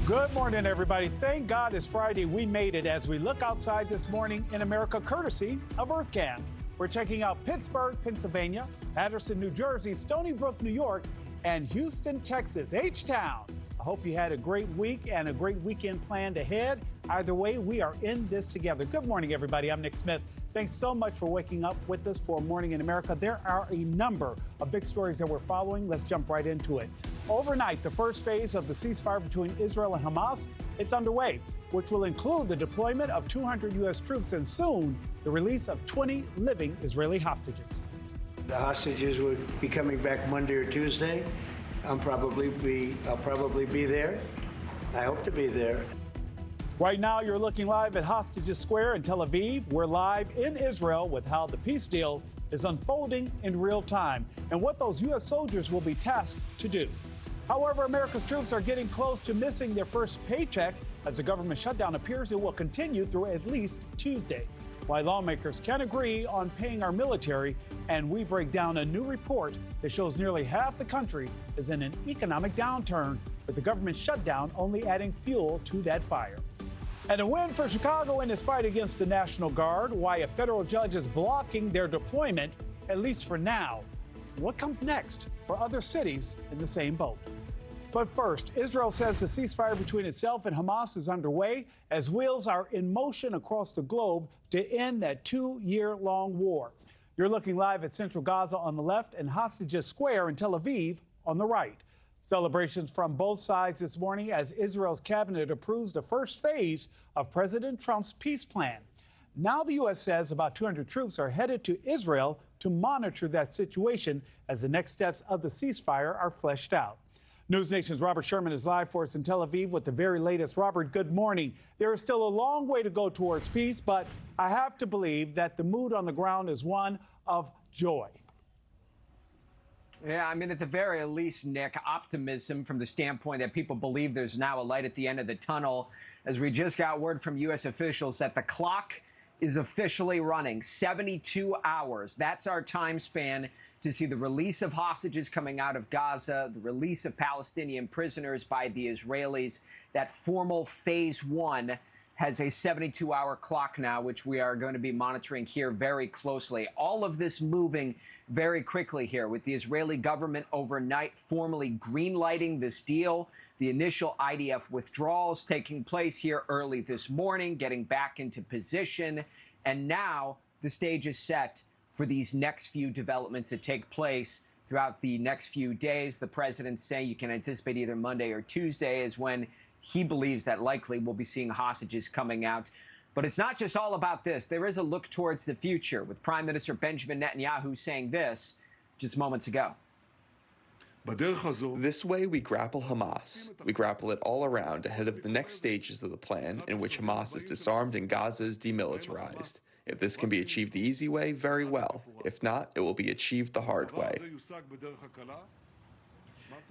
Good morning, everybody. Thank God it's Friday. We made it as we look outside this morning in America, courtesy of EarthCam. We're checking out Pittsburgh, Pennsylvania, Paterson, New Jersey, Stony Brook, New York, and Houston, Texas, H-Town. I hope you had a great week and a great weekend planned ahead. Either way, we are in this together. Good morning, everybody. I'm Nick Smith. Thanks so much for waking up with us for Morning in America. There are a number of big stories that we're following. Let's jump right into it. Overnight, the first phase of the ceasefire between Israel and Hamas, it's underway, which will include the deployment of 200 U.S. troops and soon the release of 20 living Israeli hostages. The hostages will be coming back Monday or Tuesday. I'll probably be there. I hope to be there. Right now, you're looking live at Hostages Square in Tel Aviv. We're live in Israel with how the peace deal is unfolding in real time and what those U.S. soldiers will be tasked to do. However, America's troops are getting close to missing their first paycheck as the government shutdown appears it will continue through at least Tuesday. Why lawmakers can't agree on paying our military, and we break down a new report that shows nearly half the country is in an economic downturn, with the government shutdown only adding fuel to that fire. And a win for Chicago in his fight against the National Guard, why a federal judge is blocking their deployment, at least for now. What comes next for other cities in the same boat? But first, Israel says the ceasefire between itself and Hamas is underway as wheels are in motion across the globe to end that 2-year-long war. You're looking live at Central Gaza on the left and Hostages Square in Tel Aviv on the right. Celebrations from both sides this morning as Israel's cabinet approves the first phase of President Trump's peace plan. Now the U.S. says about 200 troops are headed to Israel to monitor that situation as the next steps of the ceasefire are fleshed out. NewsNation's Robert Sherman is live for us in Tel Aviv with the very latest. Robert, good morning. There is still a long way to go towards peace, but I have to believe that the mood on the ground is one of joy. Yeah, I mean, at the very least, Nick, optimism from the standpoint that people believe there's now a light at the end of the tunnel, as we just got word from U.S. officials that the clock is officially running. 72 hours. That's our time span to see the release of hostages coming out of Gaza, the release of Palestinian prisoners by the Israelis. That formal phase one has a 72-hour clock now, which we are going to be monitoring here very closely. All of this moving very quickly here with the Israeli government overnight formally green-lighting this deal. The initial IDF withdrawals taking place here early this morning, getting back into position. And now the stage is set for these next few developments that take place throughout the next few days. The president saying you can anticipate either Monday or Tuesday is when he believes that likely we'll be seeing hostages coming out. But it's not just all about this. There is a look towards the future with Prime Minister Benjamin Netanyahu saying this just moments ago. This way we grapple Hamas. We grapple it all around ahead of the next stages of the plan in which Hamas is disarmed and Gaza is demilitarized. If this can be achieved the easy way, very well. If not, it will be achieved the hard way.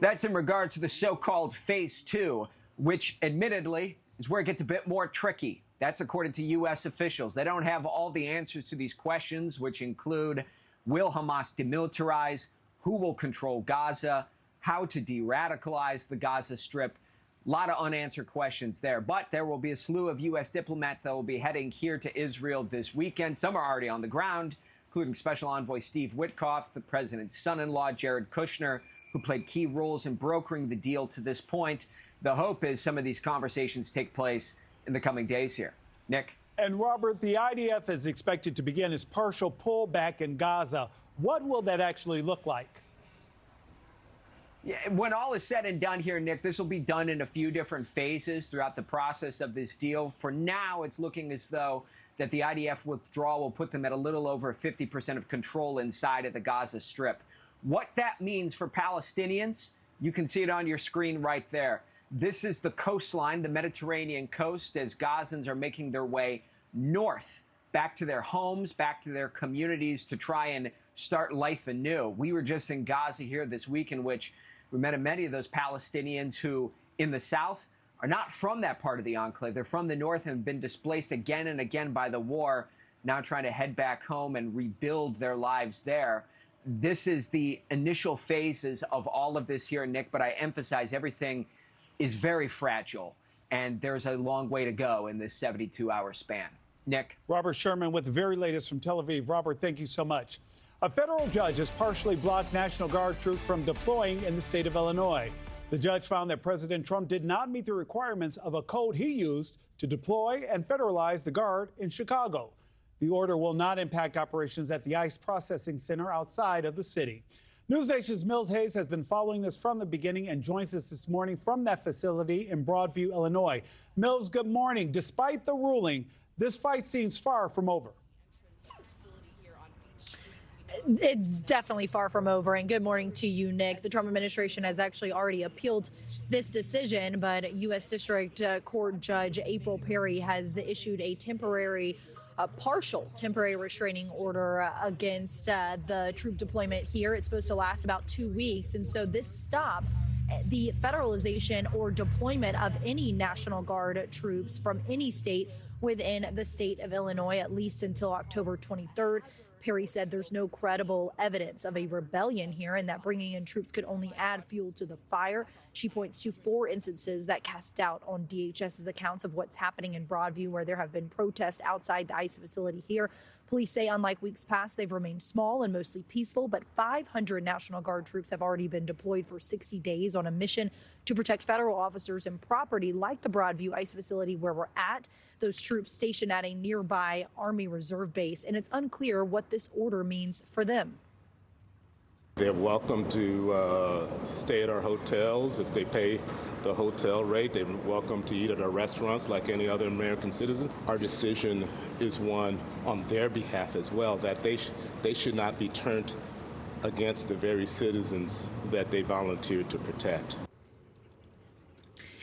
That's in regards to the so-called Phase 2, which admittedly is where it gets a bit more tricky. That's according to U.S. officials. They don't have all the answers to these questions, which include, will Hamas demilitarize? Who will control Gaza? How to de-radicalize the Gaza Strip? A lot of unanswered questions there. But there will be a slew of U.S. diplomats that will be heading here to Israel this weekend. Some are already on the ground, including Special Envoy Steve Witkoff, the president's son-in-law, Jared Kushner, who played key roles in brokering the deal to this point. The hope is some of these conversations take place in the coming days here. Nick? And Robert, the IDF is expected to begin its partial pullback in Gaza. What will that actually look like? Yeah, when all is said and done here, Nick, this will be done in a few different phases throughout the process of this deal. For now, it's looking as though that the IDF withdrawal will put them at a little over 50% of control inside of the Gaza Strip. What that means for Palestinians, you can see it on your screen right there. This is the coastline, the Mediterranean coast, as Gazans are making their way north, back to their homes, back to their communities to try and start life anew. We were just in Gaza here this week, in which we met many of those Palestinians who, in the south, are not from that part of the enclave. They're from the north and have been displaced again and again by the war, now trying to head back home and rebuild their lives there. This is the initial phases of all of this here, Nick, but I emphasize everything is very fragile. and there's a long way to go in this 72-hour span. Nick? Robert Sherman with the very latest from Tel Aviv. Robert, thank you so much. A federal judge has partially blocked National Guard troops from deploying in the state of Illinois. The judge found that President Trump did not meet the requirements of a code he used to deploy and federalize the Guard in Chicago. The order will not impact operations at the ICE processing center outside of the city. NewsNation's Mills Hayes has been following this from the beginning and joins us this morning from that facility in Broadview, Illinois. Mills, good morning. Despite the ruling, this fight seems far from over. It's definitely far from over. And good morning to you, Nick. The Trump administration has actually already appealed this decision, but U.S. District Court Judge April Perry has issued a partial temporary restraining order against the troop deployment here. It's supposed to last about 2 weeks. And so this stops the federalization or deployment of any National Guard troops from any state within the state of Illinois, at least until October 23rd. Perry said there's no credible evidence of a rebellion here and that bringing in troops could only add fuel to the fire. She points to 4 instances that cast doubt on DHS's accounts of what's happening in Broadview, where there have been protests outside the ICE facility here. Police say, unlike weeks past, they've remained small and mostly peaceful, but 500 National Guard troops have already been deployed for 60 days on a mission to protect federal officers and property like the Broadview ICE facility where we're at. Those troops stationed at a nearby Army Reserve base, and it's unclear what this order means for them. They're welcome to stay at our hotels if they pay the hotel rate. They're welcome to eat at our restaurants like any other American citizen. Our decision is one on their behalf as well, that they should not be turned against the very citizens that they volunteered to protect.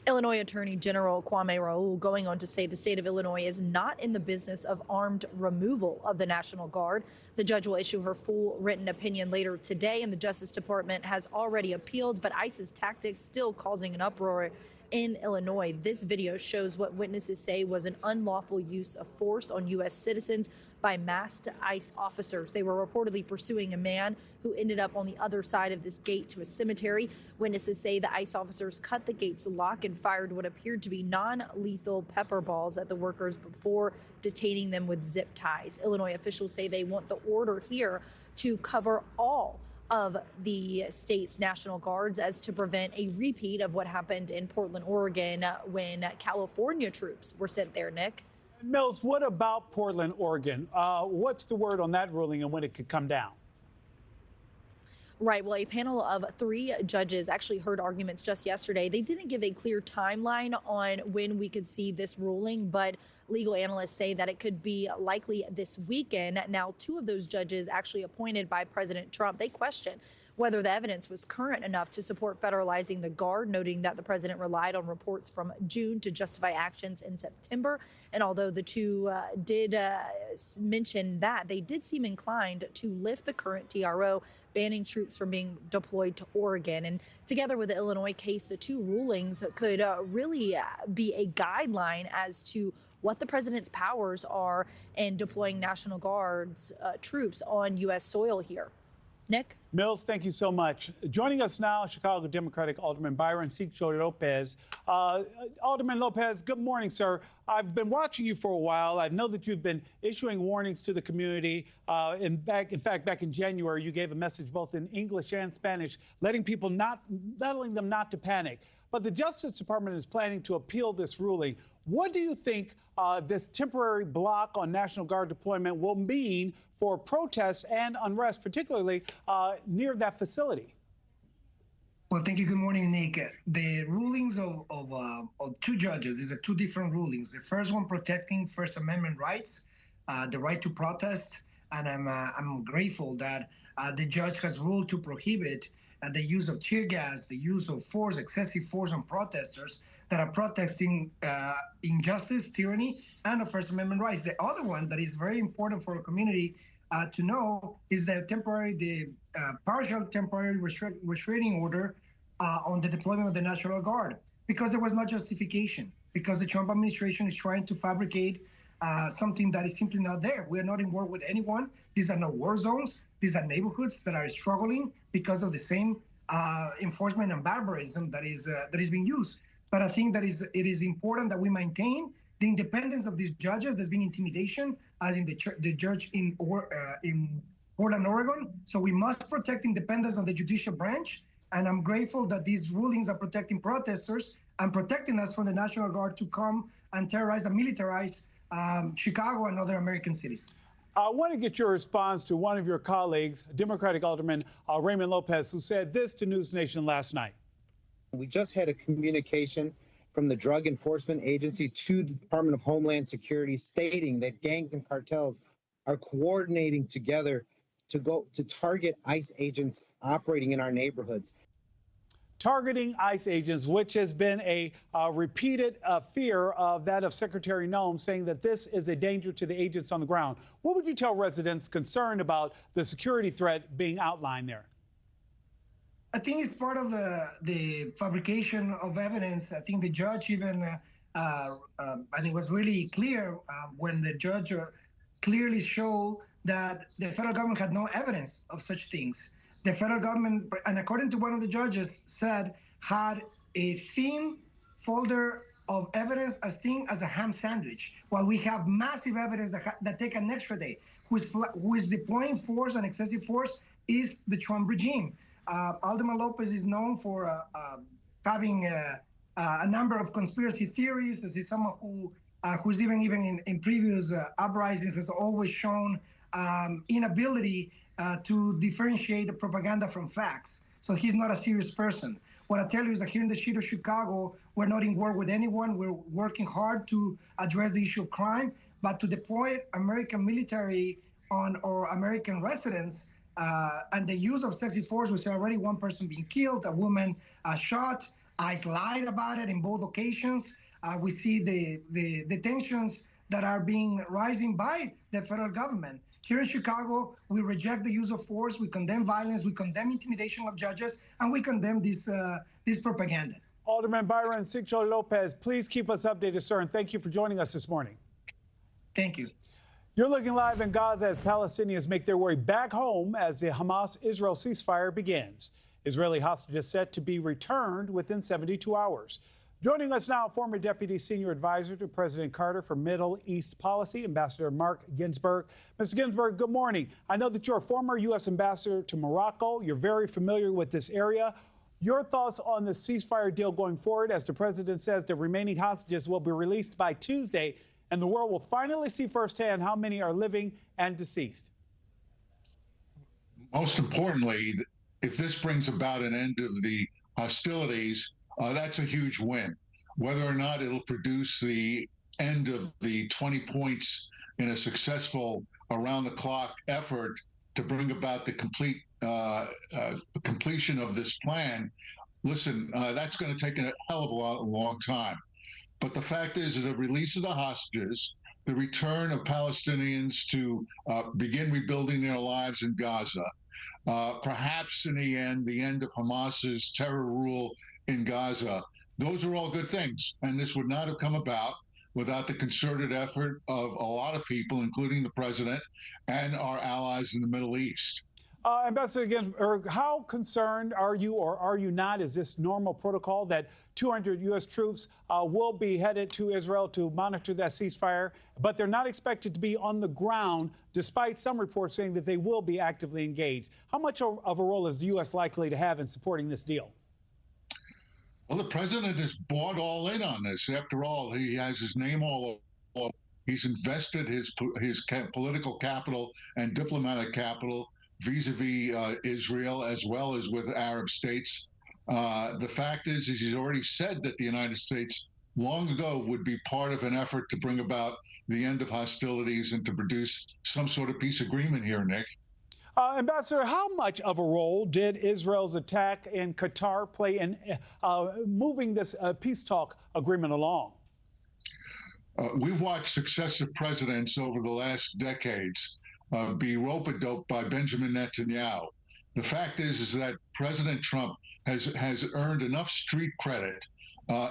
Illinois Attorney General Kwame Raoul going on to say the state of Illinois is not in the business of armed removal of the National Guard. The judge will issue her full written opinion later today, and the Justice Department has already appealed, but ICE's tactics still causing an uproar in Illinois. This video shows what witnesses say was an unlawful use of force on U.S. citizens by masked ICE officers. They were reportedly pursuing a man who ended up on the other side of this gate to a cemetery. Witnesses say the ICE officers cut the gate's lock and fired what appeared to be non-lethal pepper balls at the workers before detaining them with zip ties. Illinois officials say they want the order here to cover all of the state's National Guards as to prevent a repeat of what happened in Portland, Oregon, when California troops were sent there, Nick. Mills, what about Portland, Oregon? What's the word on that ruling and when it could come down? Right. Well, a panel of 3 judges actually heard arguments just yesterday. They didn't give a clear timeline on when we could see this ruling, but legal analysts say that it could be likely this weekend. Now, 2 of those judges actually appointed by President Trump, they question whether the evidence was current enough to support federalizing the Guard, noting that the president relied on reports from June to justify actions in September. And although the 2 did mention that, they did seem inclined to lift the current TRO, banning troops from being deployed to Oregon. And together with the Illinois case, the 2 rulings could really be a guideline as to what the president's powers are in deploying National Guard's troops on U.S. soil here. Nick? Mills, thank you so much. Joining us now, Chicago Democratic Alderman Byron Cicho Lopez. Alderman Lopez, good morning, sir. I've been watching you for a while. I know that you've been issuing warnings to the community. In fact, back in January, you gave a message both in English and Spanish, telling them not to panic. But the Justice Department is planning to appeal this ruling. What do you think this temporary block on National Guard deployment will mean for protests and unrest, particularly near that facility? Well, thank you. Good morning, Nick. The rulings of 2 judges, these are 2 different rulings. The first one protecting First Amendment rights, the right to protest, and I'm grateful that the judge has ruled to prohibit the use of tear gas, the use of force, excessive force on protesters that are protesting injustice, tyranny, and the First Amendment rights. The other one that is very important for a community to know is the partial temporary restraining order on the deployment of the National Guard, because there was no justification, because the Trump administration is trying to fabricate something that is simply not there. We are not in war with anyone. These are not war zones. These are neighborhoods that are struggling because of the same enforcement and barbarism that is being used But I think that it is important that we maintain the independence of these judges. There's been intimidation, as in the judge in Portland, Oregon. So we must protect independence of the judicial branch. And I'm grateful that these rulings are protecting protesters and protecting us from the National Guard to come and terrorize and militarize Chicago and other American cities. I want to get your response to one of your colleagues, Democratic Alderman Raymond Lopez, who said this to NewsNation last night. We just had a communication from the Drug Enforcement Agency to the Department of Homeland Security stating that gangs and cartels are coordinating together to target ICE agents operating in our neighborhoods. Targeting ICE agents, which has been a repeated fear of that of Secretary Noem, saying that this is a danger to the agents on the ground. What would you tell residents concerned about the security threat being outlined there? I think it's part of the fabrication of evidence. I think the judge even, and it was really clear when the judge clearly showed that the federal government had no evidence of such things. The federal government, and according to one of the judges, said had a thin folder of evidence as thin as a ham sandwich, while we have massive evidence that take an extra day. Who is deploying force and excessive force is the Trump regime. Alderman Lopez is known for having a number of conspiracy theories. As is someone who's even in previous uprisings has always shown inability to differentiate the propaganda from facts. So he's not a serious person. What I tell you is that here in the city of Chicago, we're not in war with anyone. We're working hard to address the issue of crime, but to deploy American military on our American residents and the use of excessive force, we see already one person being killed, a woman shot. ICE lied about it in both occasions. We see the tensions that are being rising by the federal government. Here in Chicago, we reject the use of force, we condemn violence, we condemn intimidation of judges, and we condemn this propaganda. Alderman Byron Nichole Lopez, please keep us updated, sir, and thank you for joining us this morning. Thank you. You're looking live in Gaza as Palestinians make their way back home as the Hamas-Israel ceasefire begins. Israeli hostages set to be returned within 72 hours. Joining us now, former Deputy Senior Advisor to President Carter for Middle East Policy, Ambassador Mark Ginsburg. Mr. Ginsburg, good morning. I know that you're a former U.S. Ambassador to Morocco. You're very familiar with this area. Your thoughts on the ceasefire deal going forward, as the president says the remaining hostages will be released by Tuesday, and the world will finally see firsthand how many are living and deceased. Most importantly, if this brings about an end of the hostilities, that's a huge win. Whether or not it'll produce the end of the 20 points in a successful around-the-clock effort to bring about the complete completion of this plan, listen, that's going to take a hell of a long time. But the fact is the release of the hostages, the return of Palestinians to begin rebuilding their lives in Gaza, perhaps in the end of Hamas's terror rule in Gaza, those are all good things. And this would not have come about without the concerted effort of a lot of people, including the president and our allies in the Middle East. Ambassador Ginsburg, how concerned are you or are you not? Is this normal protocol that 200 U.S. troops will be headed to Israel to monitor that ceasefire, but they're not expected to be on the ground, despite some reports saying that they will be actively engaged? How much of a role is the U.S. likely to have in supporting this deal? Well, the president has bought all in on this. After all, he has his name all over. He's invested his political capital and diplomatic capital vis-a-vis Israel, as well as with Arab states. The fact is he's already said that the United States long ago would be part of an effort to bring about the end of hostilities and to produce some sort of peace agreement here, Nick. Ambassador, how much of a role did Israel's attack in Qatar play in moving this peace talk agreement along? We've watched successive presidents over the last decades be rope-a-dope by Benjamin Netanyahu. The fact is that President Trump has earned enough street credit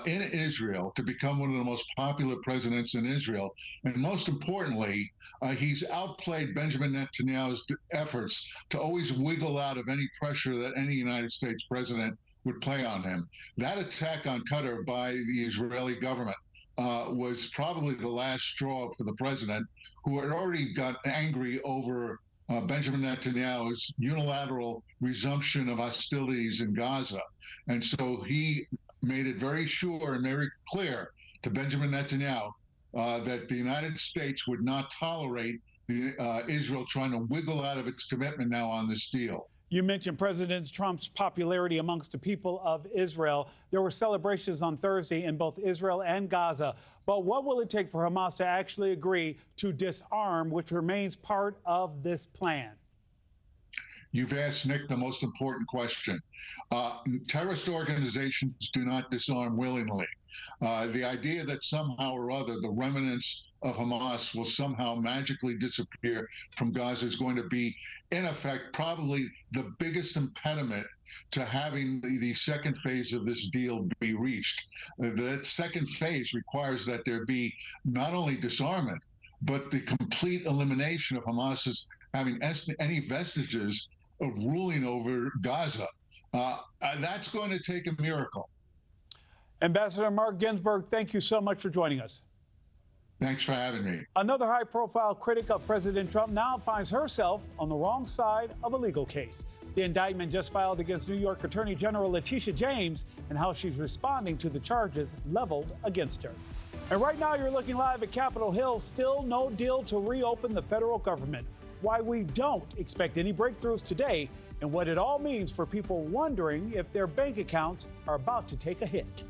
in Israel to become one of the most popular presidents in Israel. And most importantly, he's outplayed Benjamin Netanyahu's efforts to always wiggle out of any pressure that any United States president would play on him. That attack on Qatar by the Israeli government was probably the last straw for the president, who had already got angry over Benjamin Netanyahu's unilateral resumption of hostilities in Gaza. And so he made it very sure and very clear to Benjamin Netanyahu that the United States would not tolerate Israel trying to wiggle out of its commitment now on this deal. You mentioned President Trump's popularity amongst the people of Israel. There were celebrations on Thursday in both Israel and Gaza. But what will it take for Hamas to actually agree to disarm, which remains part of this plan? You've asked, Nick, the most important question. Terrorist organizations do not disarm willingly. The idea that somehow or other the remnants of Hamas will somehow magically disappear from Gaza is going to be, in effect, probably the biggest impediment to having the second phase of this deal be reached. That second phase requires that there be not only disarmament, but the complete elimination of Hamas's having any vestiges of ruling over Gaza. That's going to take a miracle. Ambassador Mark Ginsburg, thank you so much for joining us. Thanks for having me. Another high-profile critic of President Trump now finds herself on the wrong side of a legal case. The indictment just filed against New York Attorney General Letitia James and how she's responding to the charges leveled against her. And right now you're looking live at Capitol Hill. Still no deal to reopen the federal government. Why we don't expect any breakthroughs today and what it all means for people wondering if their bank accounts are about to take a hit.